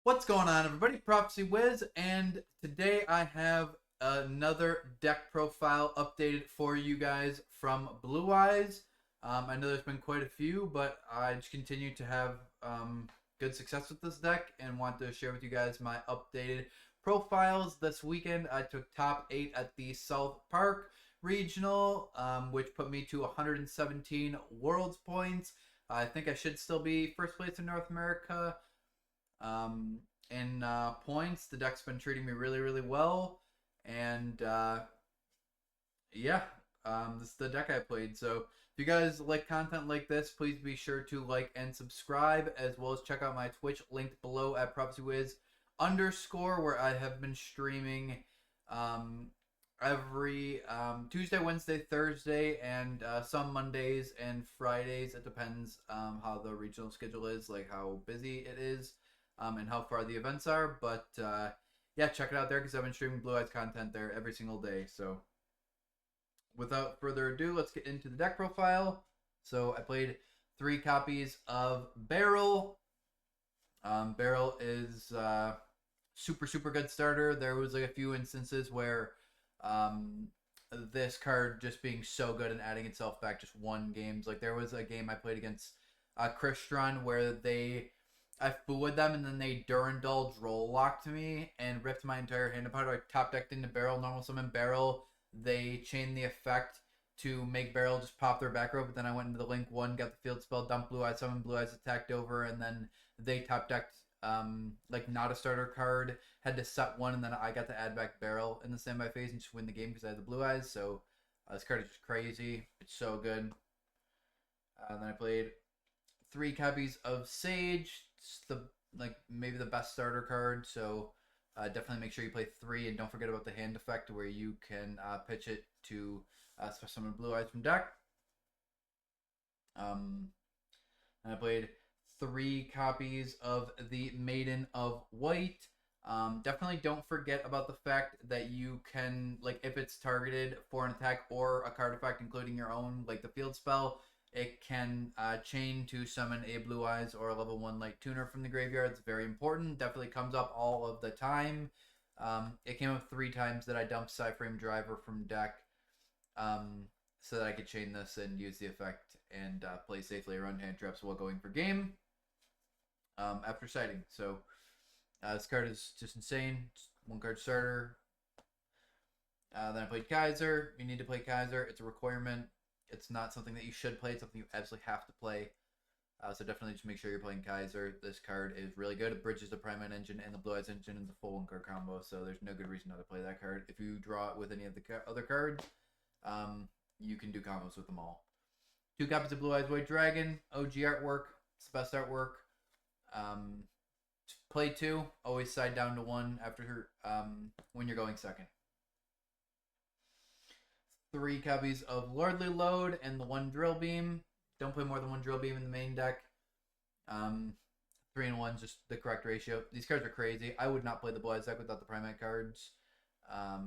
What's going on, everybody? Prophecy Wiz, and today I have another deck profile updated for you guys from Blue Eyes. I know there's been quite a few, but I just continue to have good success with this deck and want to share with you guys my updated profiles. This weekend, I took top 8 at the South Park Regional, which put me to 117 Worlds points. I think I should still be first place in North America. Um, in points, the deck's been treating me really, really well, and yeah, this is the deck I played. So if you guys like content like this, please be sure to like and subscribe, as well as check out my Twitch linked below at ProphecyWiz underscore, where I have been streaming um, every Tuesday, Wednesday, Thursday, and some Mondays and Fridays. It depends how the regional schedule is, like how busy it is, and how far the events are. But yeah, check it out there because I've been streaming Blue Eyes content there every single day. So without further ado, let's get into the deck profile. So I played 3 copies of Barrel. Barrel is super, super good starter. There was like a few instances where um, this card just being so good and adding itself back just won games. Like there was a game I played against Christian where I fooed them and then they Durandal Droll locked me and ripped my entire hand apart. I top decked into Barrel, normal summon Barrel. They chained the effect to make Barrel just pop their back row, but then I went into the Link 1, got the field spell, dumped Blue Eyes, summoned Blue Eyes, attacked over, and then they top decked like not a starter card, had to set one, and then I got to add back Barrel in the standby phase and just win the game because I had the Blue Eyes. So this card is just crazy. It's so good. Then I played 3 copies of Sage. It's the maybe the best starter card. So definitely make sure you play 3, and don't forget about the hand effect where you can pitch it to summon Blue Eyes from deck. And I played 3 copies of the Maiden of White. Definitely don't forget about the fact that you can, like, if it's targeted for an attack or a card effect, including your own, like the field spell, it can chain to summon a Blue Eyes or a level 1 Light Tuner from the graveyard. It's very important. Definitely comes up all of the time. It came up 3 times that I dumped Cyframe Driver from deck. So that I could chain this and use the effect and play safely around hand traps while going for game after sighting. So this card is just insane. It's 1 card starter. Then I played Kaiser. You need to play Kaiser. It's a requirement. It's not something that you should play. It's something you absolutely have to play. So definitely just make sure you're playing Kaiser. This card is really good. It bridges the Primate Engine and the Blue Eyes Engine into full 1 card combo. So there's no good reason not to play that card. If you draw it with any of the other cards, you can do combos with them all. 2 copies of Blue Eyes White Dragon, OG artwork. It's the best artwork. Play 2, always side down to 1 after when you're going second. 3 copies of Lordly Load and the 1 Drill Beam. Don't play more than 1 Drill Beam in the main deck. 3 and 1 is just the correct ratio. These cards are crazy. I would not play the Blue Eyes deck without the Primate cards. I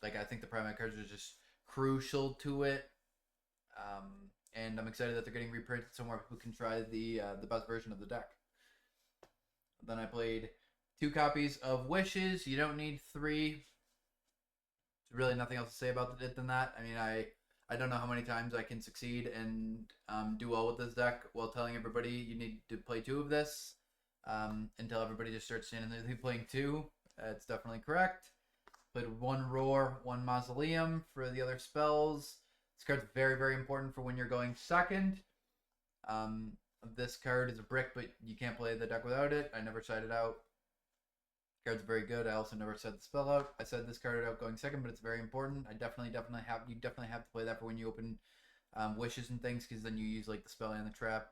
think the Primate cards are just crucial to it. And I'm excited that they're getting reprinted so more people can try the best version of the deck. Then I played 2 copies of Wishes. You don't need 3. There's really nothing else to say about it than that. I mean, I don't know how many times I can succeed and do well with this deck while telling everybody you need to play 2 of this until everybody just starts standing there playing 2. It's definitely correct. Played 1 Roar, 1 Mausoleum for the other spells. This card's very, very important for when you're going second. This card is a brick, but you can't play the deck without it. I never tried it out. The card's very good. I also never said the spell out. I said this card out going second, but it's very important. You definitely have to play that for when you open wishes and things, because then you use like the spell and the trap.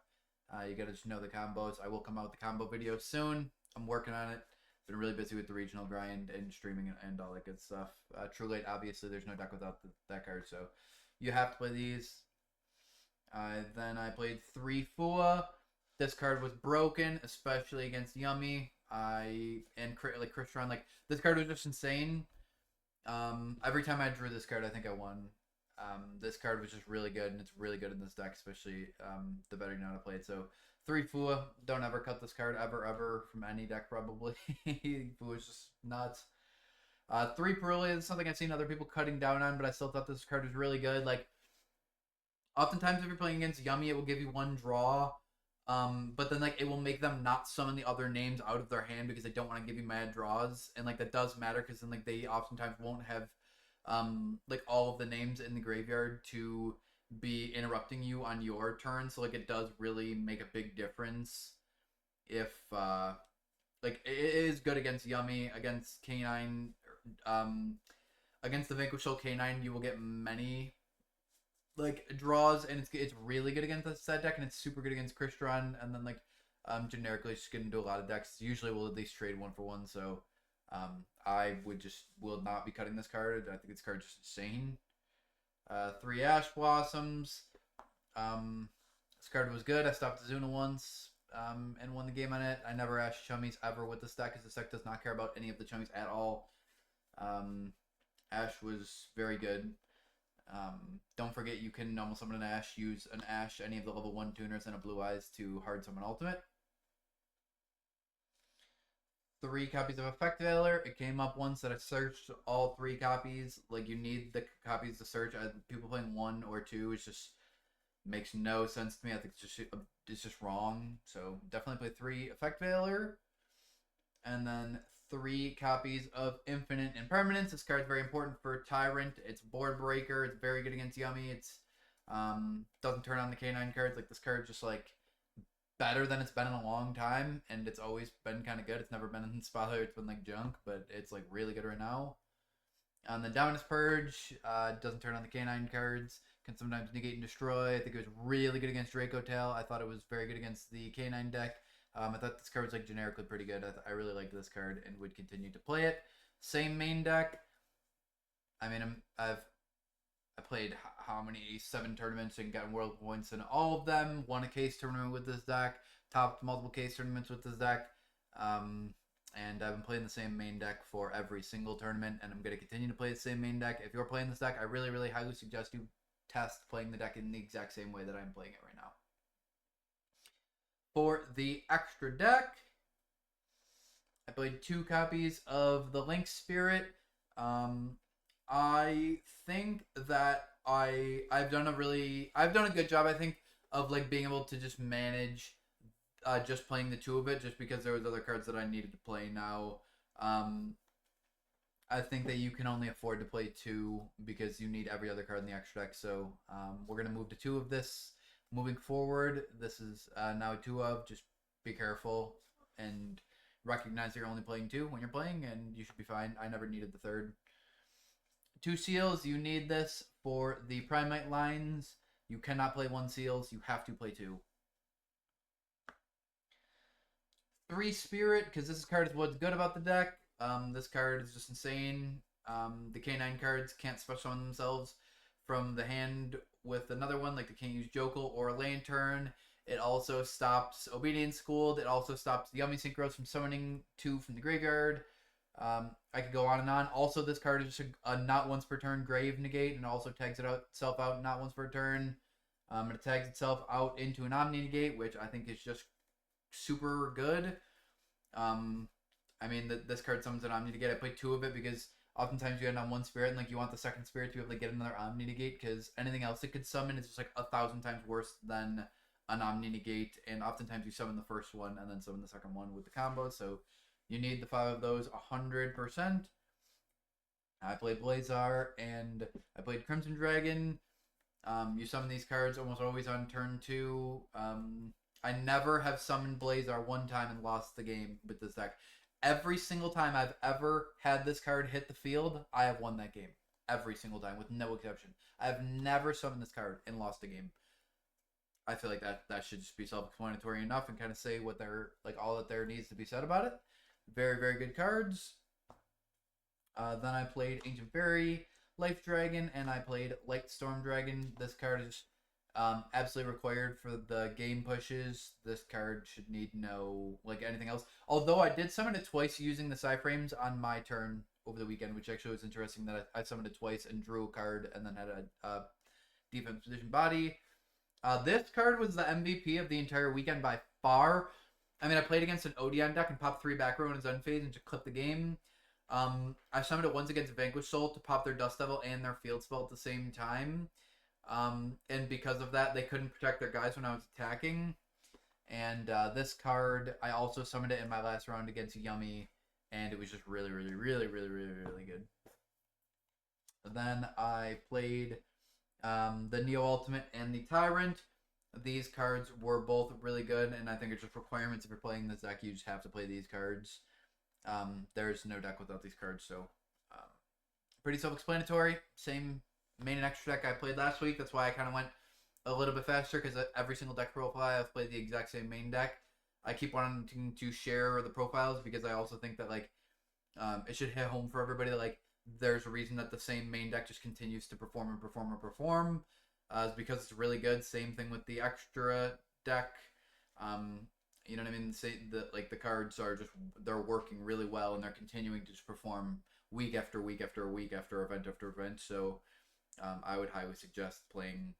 You gotta just know the combos. I will come out with the combo video soon. I'm working on it. Been really busy with the regional grind and streaming and all that good stuff. True Late, obviously, there's no deck without that card, so you have to play these. Then I played 3 Fua. This card was broken, especially against Yummy. Christian, this card was just insane. Every time I drew this card, I think I won. This card was just really good, and it's really good in this deck, especially the better you know how to play it. So 3 Fua. Don't ever cut this card ever from any deck probably. Fua's just nuts. 3 Perulia is something I've seen other people cutting down on, but I still thought this card was really good. Like, oftentimes if you're playing against Yummy, it will give you 1 draw. But then like it will make them not summon the other names out of their hand because they don't want to give you mad draws, and like that does matter because then like they oftentimes won't have like all of the names in the graveyard to be interrupting you on your turn. So like it does really make a big difference if like it is good against Yummy, against K9, um against the Vanquishal K9 you will get many like draws, and it's really good against this set deck, and it's super good against Crystron, and then like generically just get into a lot of decks. Usually we'll at least trade 1 for 1, so I will not be cutting this card. I think this card's just insane. 3 Ash Blossoms. This card was good. I stopped Azuna once and won the game on it. I never Ash Chummies ever with this deck because this deck does not care about any of the Chummies at all. Ash was very good. Don't forget you can normal summon an Ash, use an Ash, any of the level 1 tuners, and a Blue Eyes to hard summon ultimate. 3 copies of Effect Veiler. It came up once that I searched all 3 copies. Like, you need the copies to search. People playing 1 or 2, it just makes no sense to me. I think it's just wrong. So definitely play 3 Effect Veiler. And then 3 copies of Infinite Impermanence. This card's very important for Tyrant. It's board breaker. It's very good against Yummy. It's doesn't turn on the K9 cards. Like, this card's just like better than it's been in a long time, and it's always been kind of good. It's never been in Spotlight. It's been like junk, but it's like really good right now. On the Dominus Purge, doesn't turn on the K9 cards. Can sometimes negate and destroy. I think it was really good against Draco Tail. I thought it was very good against the K9 deck. I thought this card was like generically pretty good. I really liked this card and would continue to play it. Same main deck. I mean, I played how many 7 tournaments and gotten world points in all of them. Won a case tournament with this deck. Topped multiple case tournaments with this deck. And I've been playing the same main deck for every single tournament, and I'm going to continue to play the same main deck. If you're playing this deck, I really, really highly suggest you test playing the deck in the exact same way that I'm playing it right now. For the extra deck, I played 2 copies of the Link Spirit. I think that I've done a good job, I think, of like being able to just manage just playing the 2 of it, just because there was other cards that I needed to play now. I think that you can only afford to play 2 because you need every other card in the extra deck. So we're gonna move to 2 of this moving forward. This is now 2 of. Just be careful and recognize you're only playing 2 when you're playing, and you should be fine. I never needed the 3rd. 2 seals, you need this for the Primite lines. You cannot play 1 seals, you have to play 2. 3 Spirit, because this card is what's good about the deck. This card is just insane. The K9 cards can't special summon themselves from the hand with another one, like they can't use Jokel or Lantern. It also stops Obedience Schooled. It also stops the Yummy Synchros from summoning 2 from the graveyard. I could go on and on. Also, this card is just a not once per turn grave negate, and also tags itself out not once per turn. It tags itself out into an Omni negate, which I think is just super good. I mean, this card summons an Omni negate. I played 2 of it because oftentimes you end on 1 spirit, and like you want the 2nd spirit to be able to get another Omni negate, because anything else it could summon is just like 1,000 times worse than an Omni negate, and oftentimes you summon the first one and then summon the second one with the combo, so you need the 5 of those 100%. I played Blazar and I played Crimson Dragon. You summon these cards almost always on turn 2. I never have summoned Blazar 1 time and lost the game with this deck. Every single time I've ever had this card hit the field, I have won that game. Every single time, with no exception. I've never summoned this card and lost a game. I feel like that should just be self-explanatory enough and kind of say what all that there needs to be said about it. Very, very good cards. Then I played Ancient Fairy, Life Dragon, and I played Light Storm Dragon. This card is absolutely required for the game pushes. This card should need no anything else. Although I did summon it twice using the Psyframes on my turn over the weekend, which actually was interesting that I summoned it twice and drew a card and then had a defense position body. This card was the MVP of the entire weekend by far. I mean, I played against an Odeon deck and popped 3 back row in his unphase and just clipped the game. I summoned it once against Vanquish Soul to pop their Dust Devil and their Field Spell at the same time. And because of that, they couldn't protect their guys when I was attacking. And this card, I also summoned it in my last round against Yummy, and it was just really, really, really, really, really, really good. Then I played the Neo Ultimate and the Tyrant. These cards were both really good, and I think it's just requirements if you're playing this deck. You just have to play these cards. There's no deck without these cards, so pretty self-explanatory. Same main and extra deck I played last week. That's why I kind of went a little bit faster, because every single deck profile I've played the exact same main deck. I keep wanting to share the profiles because I also think that like it should hit home for everybody that like there's a reason that the same main deck just continues to perform and perform and perform. Is because it's really good. Same thing with the extra deck. You know what I mean? The cards are just, they're working really well, and they're continuing to just perform week after week after week after event after event. So I would highly suggest playing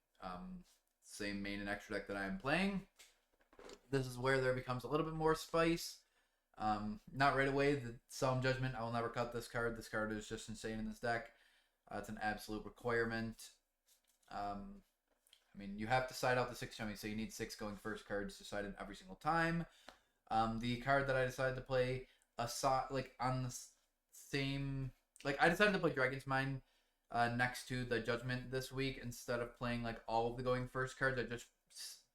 same main and extra deck that I am playing. This is where there becomes a little bit more spice. Not right away. The Solemn Judgment, I will never cut this card. This card is just insane in this deck. It's an absolute requirement. I mean, you have to side out the 6 Yummy, so you need 6 going first cards to side in every single time. The card that I decided to play, like on the same, like I decided to play Dragon's Mind next to the Judgment this week instead of playing like all of the going first cards. I just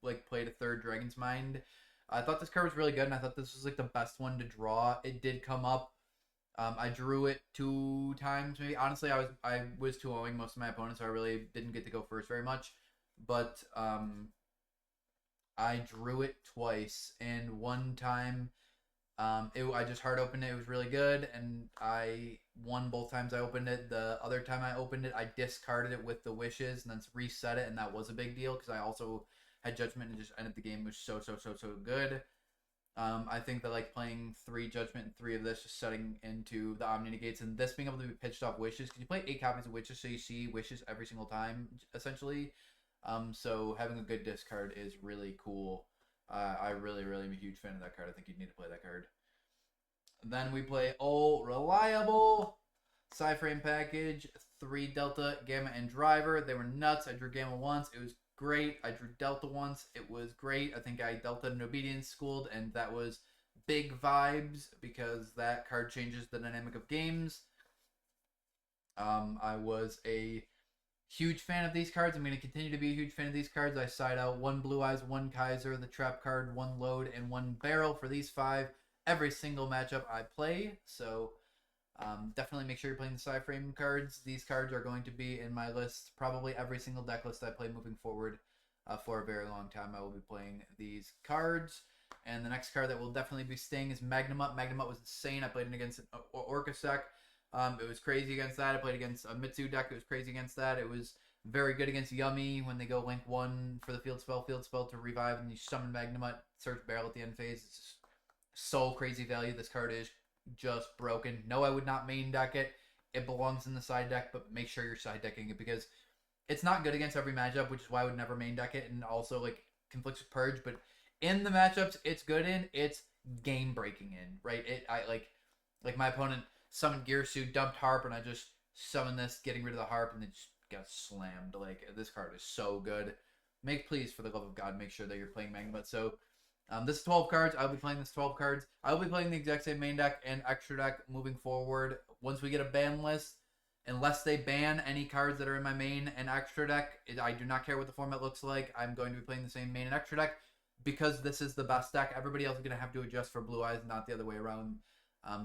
like played a third Dragon's Mind. I thought this card was really good, and I thought this was like the best one to draw. It did come up. I drew it 2 times, maybe. Honestly, I was 2-0ing most of my opponents, so I really didn't get to go first very much. But I drew it twice, and one time I just hard opened it. It was really good, and I won both times I opened it. The other time I opened it, I discarded it with the wishes and then reset it, and that was a big deal because I also had Judgment and just ended the game. It was so good. I think that like playing 3 Judgment and 3 of this, just setting into the Omni Negates, and this being able to be pitched off wishes, because you play 8 copies of wishes, so you see wishes every single time, essentially. So having a good discard is really cool. I really am a huge fan of that card. I think you need to play that card. Then we play All Reliable Psy-Frame package, 3 Delta, Gamma, and Driver. They were nuts. I drew Gamma once. It was great. I drew Delta once. It was great. I think I Delta and Obedience Schooled, and that was big vibes because that card changes the dynamic of games. I was a huge fan of these cards. I'm going to continue to be a huge fan of these cards. I side out 1 Blue Eyes, 1 Kaiser, the Trap card, 1 Load, and 1 Barrel for these 5 every single matchup I play. So definitely make sure you're playing the Psy-Frame cards. These cards are going to be in my list, probably every single deck list I play moving forward for a very long time. I will be playing these cards. And the next card that will definitely be staying is Magnamut. Magnamut was insane. I played it against an Orcus deck. It was crazy against that. I played against a Mitsu deck. It was crazy against that. It was very good against Yummy when they go link 1 for the field spell to revive, and you summon Magnamut, search barrel at the end phase. It's just so crazy value. This card is just broken. No, I would not main deck it. It belongs in the side deck, but make sure you're side decking it because it's not good against every matchup, which is why I would never main deck it, and also like conflicts with Purge. But in the matchups it's good in, it's game breaking in, right? I like my opponent summoned Gearsu, dumped Harp, and I just summoned this, getting rid of the Harp, and it just got slammed. Like, this card is so good. Please, for the love of God, make sure that you're playing Magnamut. So, this is 12 cards. I'll be playing this 12 cards. I'll be playing the exact same main deck and extra deck moving forward. Once we get a ban list, unless they ban any cards that are in my main and extra deck, I do not care what the format looks like. I'm going to be playing the same main and extra deck because this is the best deck. Everybody else is going to have to adjust for Blue Eyes, not the other way around.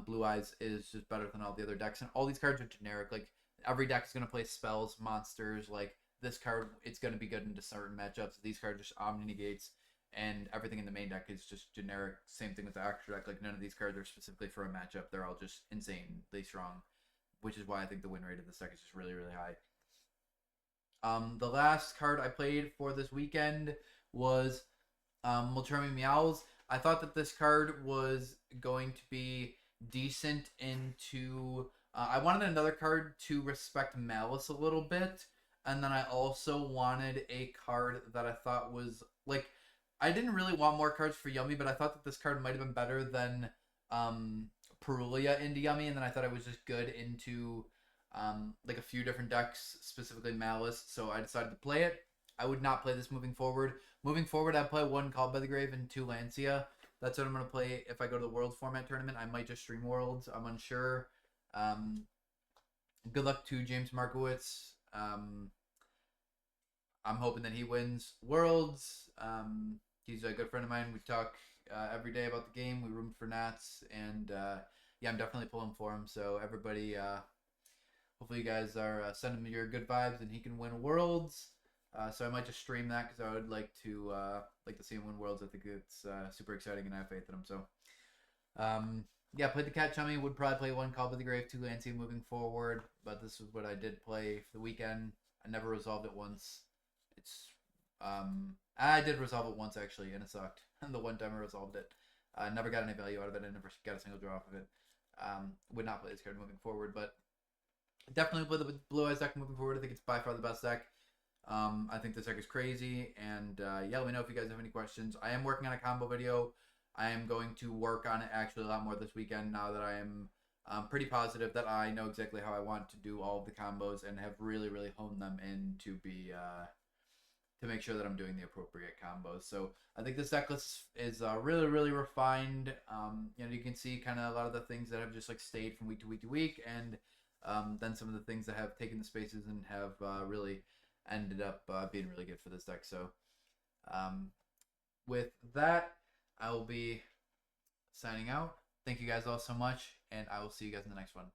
Blue Eyes is just better than all the other decks, and all these cards are generic. Like, every deck is going to play spells, monsters. Like, this card, it's going to be good into certain matchups. These cards are just Omni Negates, and everything in the main deck is just generic. Same thing with the extra deck. Like, none of these cards are specifically for a matchup. They're all just insanely strong, which is why I think the win rate of this deck is just really high. The last card I played for this weekend was Moltermi Meows. I thought that this card was going to be decent into... I wanted another card to respect Malice a little bit, and then I also wanted a card that I thought was... like, I didn't really want more cards for Yummy, but I thought that this card might have been better than um, Perulia into Yummy, and then I thought it was just good into like a few different decks, specifically Malice. So I decided to play it. I would not play this moving forward. Moving forward, I play 1 Called by the Grave and 2 Lancia. That's what I'm gonna play if I go to the Worlds format tournament. I might just stream Worlds. I'm unsure. Um, Good luck to James Markowitz. I'm hoping that he wins Worlds. He's a good friend of mine. We talk every day about the game. We room for Nats, and yeah, I'm definitely pulling for him. So everybody, hopefully you guys are sending me your good vibes, and he can win Worlds. So I might just stream that because I would like to see him win Worlds. I think it's super exciting, and I have faith in him. So yeah, played the Cat Chummy. Would probably play 1 Call by the Grave, 2 Lancey moving forward. But this is what I did play for the weekend. I never resolved it once. It's I did resolve it once actually, and it sucked. And the one time I resolved it, I never got any value out of it. I never got a single draw off of it. Would not play this card moving forward, but definitely play the Blue Eyes deck moving forward. I think it's by far the best deck. I think this deck is crazy, and yeah, let me know if you guys have any questions. I am working on a combo video. I am going to work on it actually a lot more this weekend now that I am pretty positive that I know exactly how I want to do all of the combos and have really, really honed them in to be to make sure that I'm doing the appropriate combos. So I think this deck list is really, really refined. You know, you can see kind of a lot of the things that have just like stayed from week to week to week, and then some of the things that have taken the spaces and have really ended up being really good for this deck. So with that, I will be signing out. Thank you guys all so much, and I will see you guys in the next one.